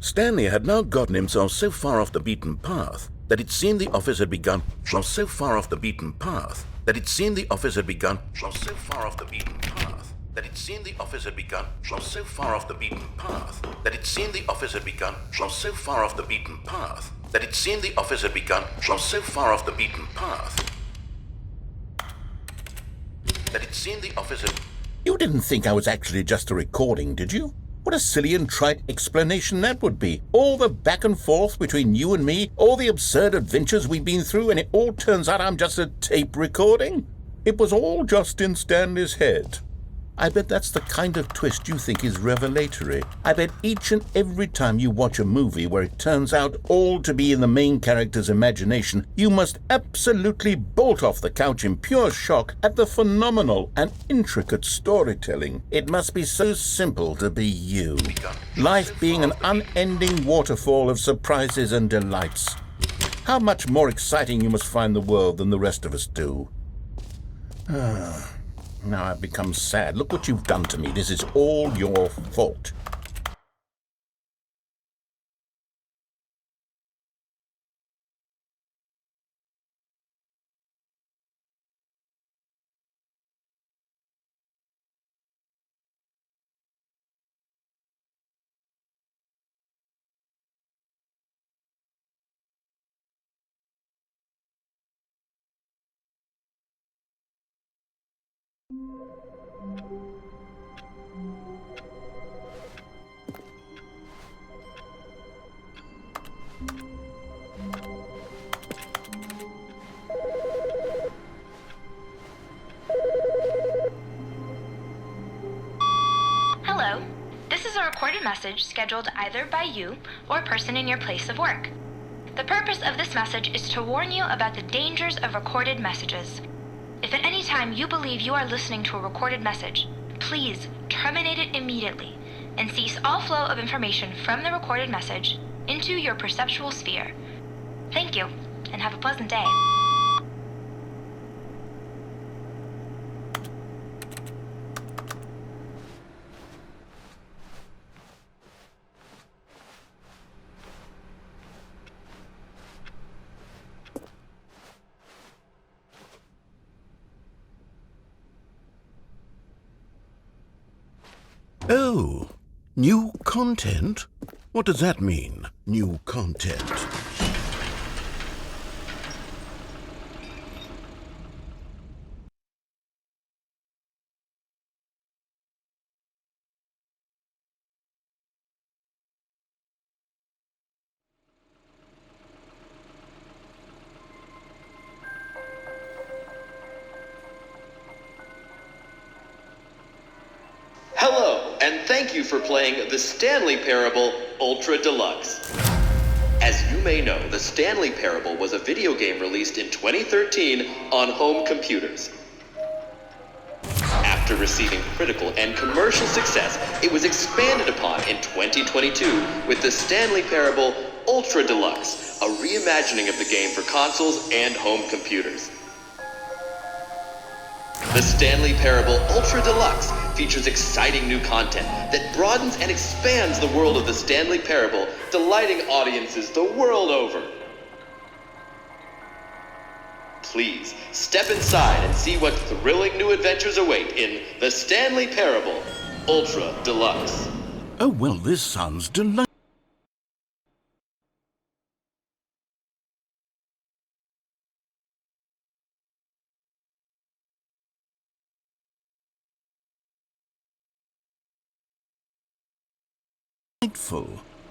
Stanley had now gotten himself so far off the beaten path that it seemed the office had begun. So far off the beaten path that it seemed the office had begun. So far off the beaten path that it seemed the office had begun. So far off the beaten path that it seemed the office had begun. So far off the beaten path that it seemed the office had begun. So far off the beaten path that it seemed the office had. You didn't think I was actually just a recording, did you? What a silly and trite explanation that would be. All the back and forth between you and me, all the absurd adventures we've been through, and it all turns out I'm just a tape recording? It was all just in Stanley's head. I bet that's the kind of twist you think is revelatory. I bet each and every time you watch a movie where it turns out all to be in the main character's imagination, you must absolutely bolt off the couch in pure shock at the phenomenal and intricate storytelling. It must be so simple to be you. Life being an unending waterfall of surprises and delights. How much more exciting you must find the world than the rest of us do. Now I've become sad. Look what you've done to me. This is all your fault. Hello. This is a recorded message scheduled either by you or a person in your place of work. The purpose of this message is to warn you about the dangers of recorded messages. If at any time you believe you are listening to a recorded message, please terminate it immediately and cease all flow of information from the recorded message into your perceptual sphere. Thank you, and have a pleasant day. Oh, new content? What does that mean, new content? Hello, and thank you for playing the Stanley Parable Ultra Deluxe. As you may know, the Stanley Parable was a video game released in 2013 on home computers. After receiving critical and commercial success, it was expanded upon in 2022 with the Stanley Parable Ultra Deluxe, a reimagining of the game for consoles and home computers. The Stanley Parable Ultra Deluxe features exciting new content that broadens and expands the world of the Stanley Parable, delighting audiences the world over. Please, step inside and see what thrilling new adventures await in the Stanley Parable Ultra Deluxe. Oh, well, this sounds delightful.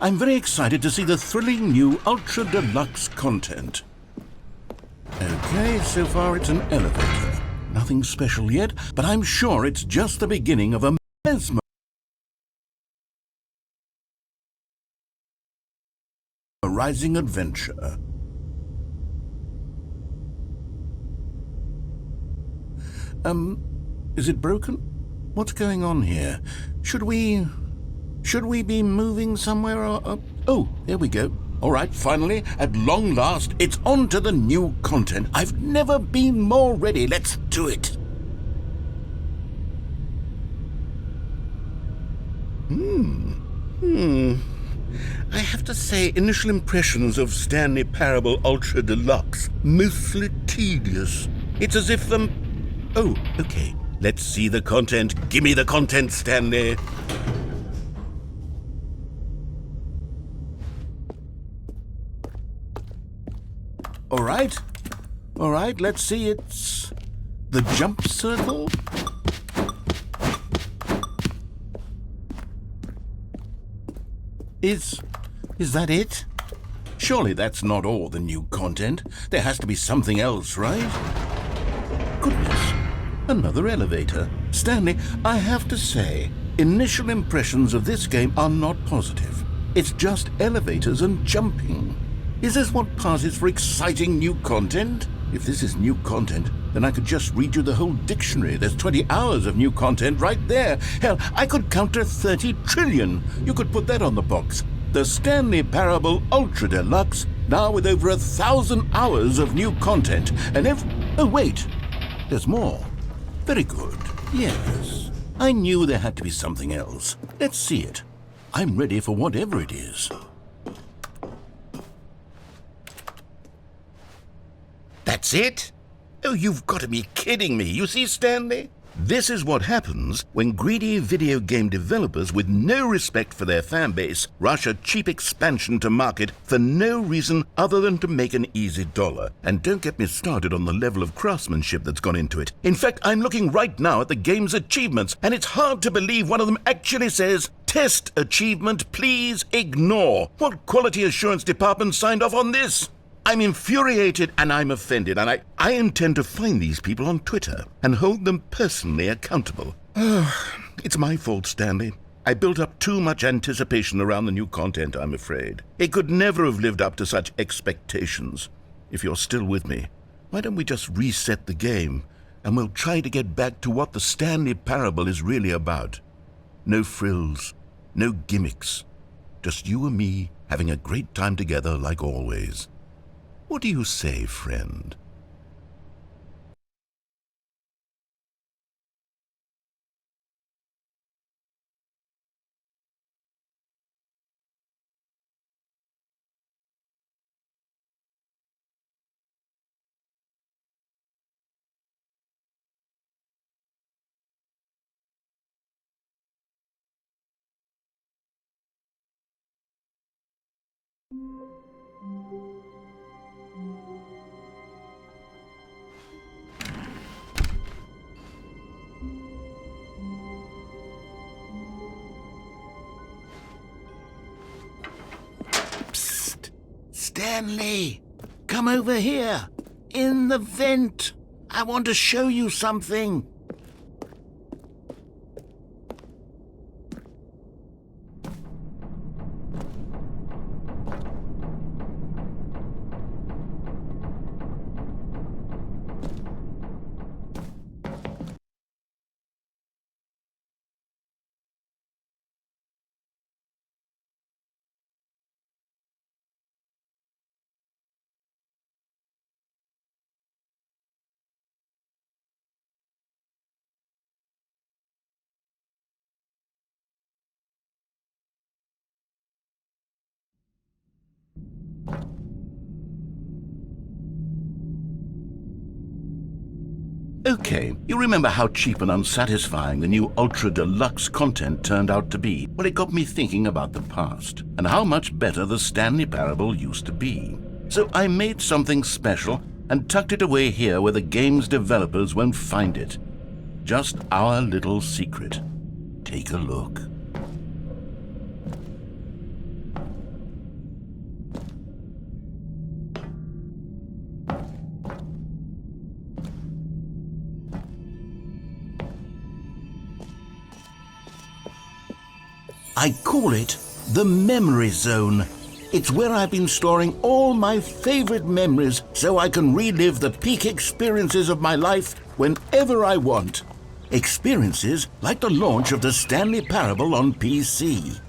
I'm very excited to see the thrilling new Ultra Deluxe content. Okay, so far it's an elevator. Nothing special yet, but I'm sure it's just the beginning of a mesmerizing adventure. Is it broken? What's going on here? Should we be moving somewhere? Oh, there we go. All right, finally, at long last, it's on to the new content. I've never been more ready. Let's do it. I have to say, initial impressions of Stanley Parable Ultra Deluxe, mostly tedious. It's as if Oh, okay. Let's see the content. Give me the content, Stanley. All right, let's see. It's the jump circle. Is that it? Surely that's not all the new content. There has to be something else, right? Goodness, another elevator. Stanley, I have to say, initial impressions of this game are not positive. It's just elevators and jumping. Is this what passes for exciting new content? If this is new content, then I could just read you the whole dictionary. There's 20 hours of new content right there. Hell, I could count to 30 trillion. You could put that on the box. The Stanley Parable Ultra Deluxe, now with over 1,000 hours of new content. And oh, wait. There's more. Very good. Yes. I knew there had to be something else. Let's see it. I'm ready for whatever it is. That's it? Oh, you've got to be kidding me. You see, Stanley? This is what happens when greedy video game developers with no respect for their fan base rush a cheap expansion to market for no reason other than to make an easy dollar. And don't get me started on the level of craftsmanship that's gone into it. In fact, I'm looking right now at the game's achievements, and it's hard to believe one of them actually says, "Test achievement, please ignore." What quality assurance department signed off on this? I'm infuriated and I'm offended, and I intend to find these people on Twitter and hold them personally accountable. It's my fault, Stanley. I built up too much anticipation around the new content, I'm afraid. It could never have lived up to such expectations. If you're still with me, why don't we just reset the game and we'll try to get back to what the Stanley Parable is really about. No frills, no gimmicks. Just you and me having a great time together like always. What do you say, friend? Psst! Stanley! Come over here! In the vent! I want to show you something! Okay, you remember how cheap and unsatisfying the new Ultra Deluxe content turned out to be? Well, it got me thinking about the past, and how much better the Stanley Parable used to be. So I made something special and tucked it away here where the game's developers won't find it. Just our little secret. Take a look. I call it the Memory Zone. It's where I've been storing all my favorite memories so I can relive the peak experiences of my life whenever I want. Experiences like the launch of the Stanley Parable on PC.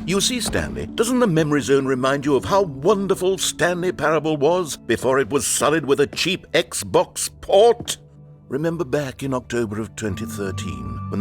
You see, Stanley, doesn't the Memory Zone remind you of how wonderful Stanley Parable was before it was sullied with a cheap Xbox port? Remember back in October of 2013 when